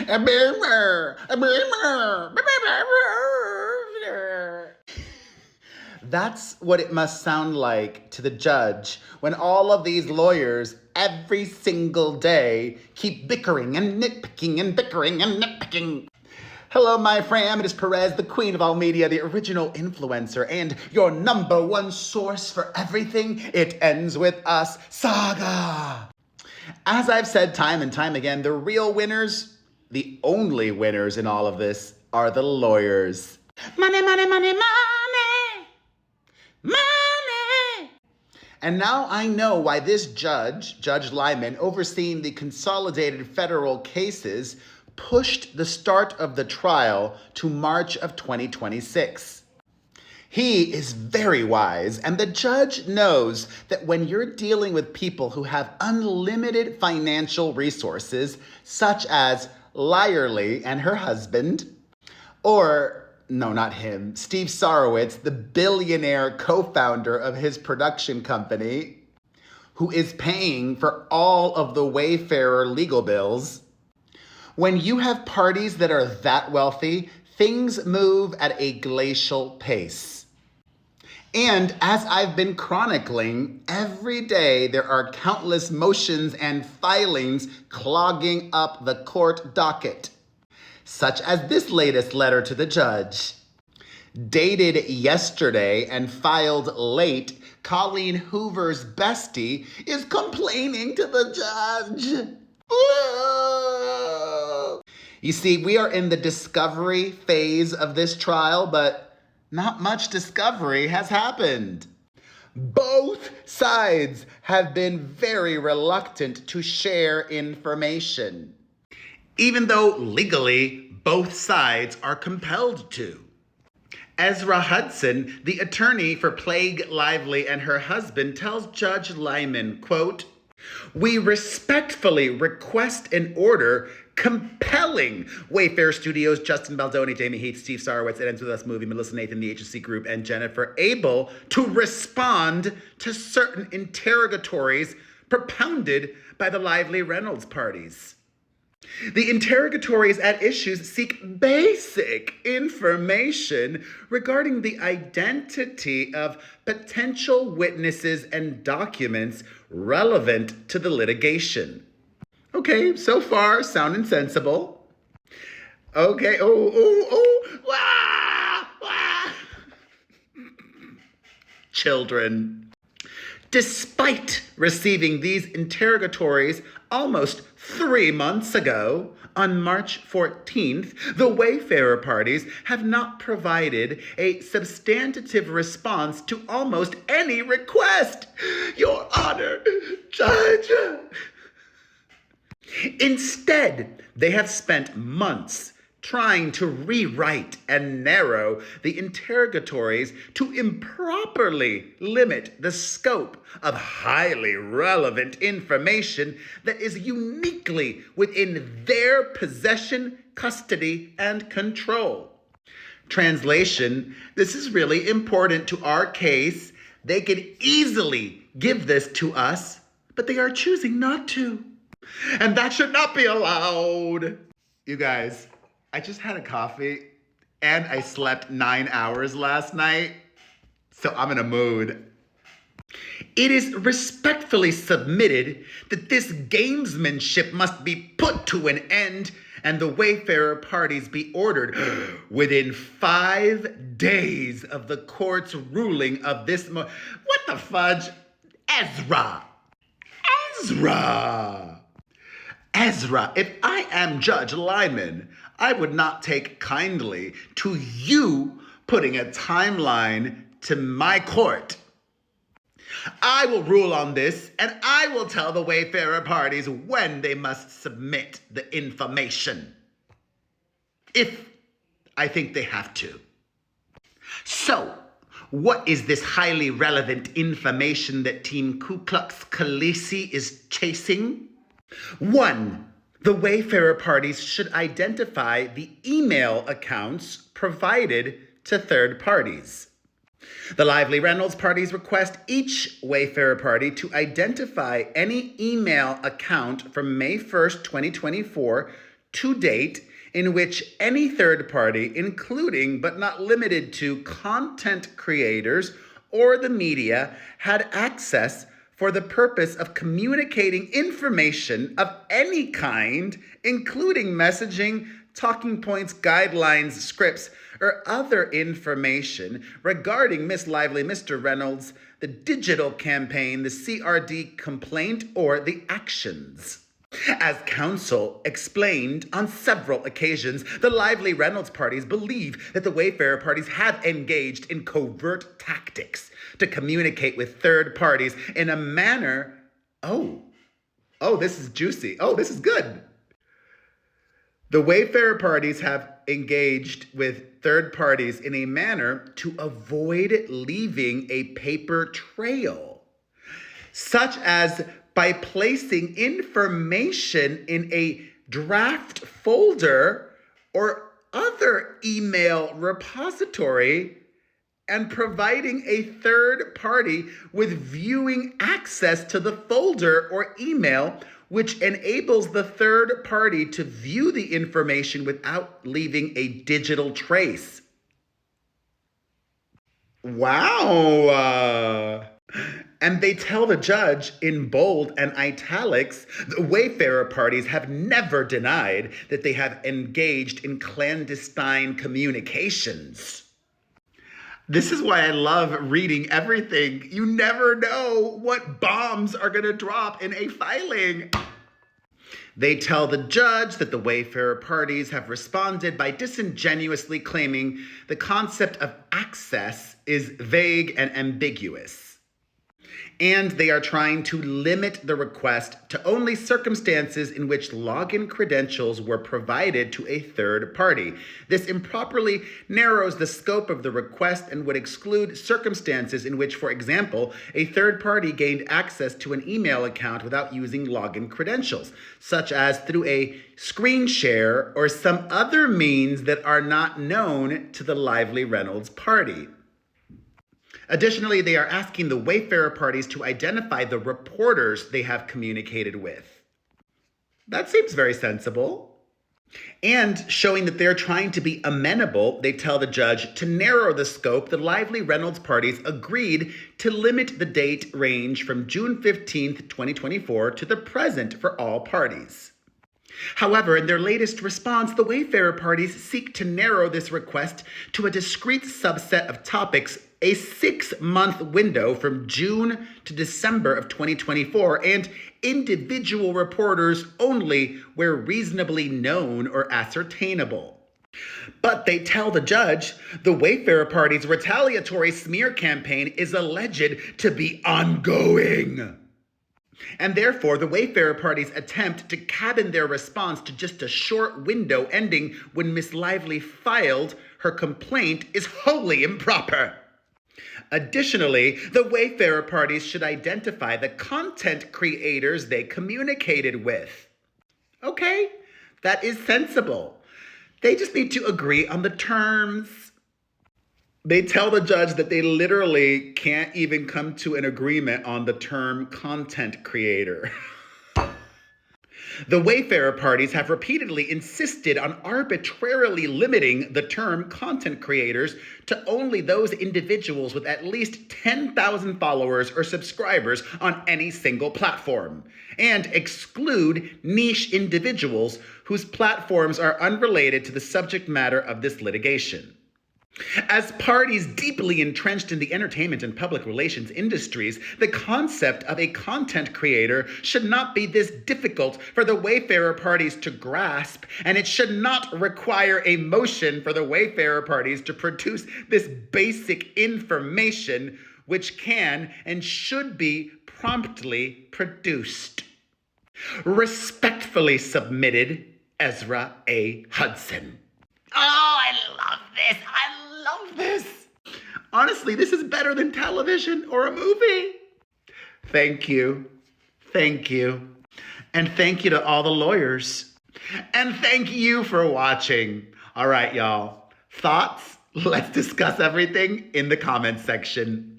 A boomer. A boomer. That's what it must sound like to the judge when all of these lawyers every single day keep bickering and nitpicking and bickering and nitpicking. Hello, my fam. It is Perez, the queen of all media, the original influencer, and your number one source for everything It Ends With Us saga. As I've said time and time again, the real winners, the only winners in all of this, are the lawyers. Money, money, money, money! Money! And now I know why this judge, Judge Lyman, overseeing the consolidated federal cases, pushed the start of the trial to March of 2026. He is very wise, and the judge knows that when you're dealing with people who have unlimited financial resources, such as Lyerly and her husband, or, no, not him, Steve Sarowitz, the billionaire co-founder of his production company, who is paying for all of the Wayfarer legal bills. When you have parties that are that wealthy, things move at a glacial pace. And as I've been chronicling, every day there are countless motions and filings clogging up the court docket, such as this latest letter to the judge. Dated yesterday and filed late, Colleen Hoover's bestie is complaining to the judge. You see, we are in the discovery phase of this trial, but not much discovery has happened. Both sides have been very reluctant to share information, even though legally both sides are compelled to. Ezra Hudson, the attorney for Plague Lively and her husband, tells Judge Lyman, quote, "We respectfully request an order compelling Wayfarer Studios, Justin Baldoni, Jamie Heath, Steve Sarowitz, It Ends With Us Movie, Melissa Nathan, the HSC Group, and Jennifer Abel to respond to certain interrogatories propounded by the Lively Reynolds parties. The interrogatories at issues seek basic information regarding the identity of potential witnesses and documents relevant to the litigation." Okay, so far, sounding sensible. Okay, Children. Despite receiving these interrogatories almost 3 months ago, on March 14th, the Wayfarer parties have not provided a substantive response to almost any request. Your Honor, Judge. Instead, they have spent months trying to rewrite and narrow the interrogatories to improperly limit the scope of highly relevant information that is uniquely within their possession, custody, and control. Translation: this is really important to our case. They could easily give this to us, but they are choosing not to. And that should not be allowed. You guys, I just had a coffee and I slept 9 hours last night, so I'm in a mood. It is respectfully submitted that this gamesmanship must be put to an end and the Wayfarer parties be ordered within 5 days of the court's ruling of this What the fudge? Ezra, if I am Judge Lyman, I would not take kindly to you putting a timeline to my court. I will rule on this, and I will tell the Wayfarer parties when they must submit the information, if I think they have to. So, what is this highly relevant information that Team Ku Klux Khaleesi is chasing? 1. The Wayfarer parties should identify the email accounts provided to third parties. The Lively Reynolds parties request each Wayfarer party to identify any email account from May 1st, 2024 to date in which any third party, including but not limited to content creators or the media, had access for the purpose of communicating information of any kind, including messaging, talking points, guidelines, scripts, or other information regarding Miss Lively, Mr. Reynolds, the digital campaign, the CRD complaint, or the actions. As counsel explained on several occasions, the Lively Reynolds parties believe that the Wayfarer parties have engaged in covert tactics to communicate with third parties in a manner, this is juicy. This is good. The Wayfarer parties have engaged with third parties in a manner to avoid leaving a paper trail, such as by placing information in a draft folder or other email repository and providing a third party with viewing access to the folder or email, which enables the third party to view the information without leaving a digital trace. Wow. And they tell the judge in bold and italics, the Wayfarer parties have never denied that they have engaged in clandestine communications. This is why I love reading everything. You never know what bombs are going to drop in a filing. They tell the judge that the Wayfarer parties have responded by disingenuously claiming the concept of access is vague and ambiguous. And they are trying to limit the request to only circumstances in which login credentials were provided to a third party. This improperly narrows the scope of the request and would exclude circumstances in which, for example, a third party gained access to an email account without using login credentials, such as through a screen share or some other means that are not known to the Lively Reynolds party. Additionally, they are asking the Wayfarer parties to identify the reporters they have communicated with. That seems very sensible. And showing that they're trying to be amenable, they tell the judge to narrow the scope. The Lively Reynolds parties agreed to limit the date range from June 15th, 2024 to the present for all parties. However, in their latest response, the Wayfarer parties seek to narrow this request to a discrete subset of topics, a 6-month window from June to December of 2024, and individual reporters only where reasonably known or ascertainable. But they tell the judge the Wayfarer party's retaliatory smear campaign is alleged to be ongoing. And therefore, the Wayfarer parties attempt to cabin their response to just a short window ending when Miss Lively filed her complaint is wholly improper. Additionally, the Wayfarer parties should identify the content creators they communicated with. Okay, that is sensible. They just need to agree on the terms. They tell the judge that they literally can't even come to an agreement on the term content creator. The Wayfarer parties have repeatedly insisted on arbitrarily limiting the term content creators to only those individuals with at least 10,000 followers or subscribers on any single platform, and exclude niche individuals whose platforms are unrelated to the subject matter of this litigation. As parties deeply entrenched in the entertainment and public relations industries, the concept of a content creator should not be this difficult for the Wayfarer parties to grasp, and it should not require a motion for the Wayfarer parties to produce this basic information, which can and should be promptly produced. Respectfully submitted, Ezra A. Hudson. Oh, I love this. I love this. Honestly, this is better than television or a movie. Thank you. Thank you. And thank you to all the lawyers. And thank you for watching. All right, y'all. Thoughts? Let's discuss everything in the comments section.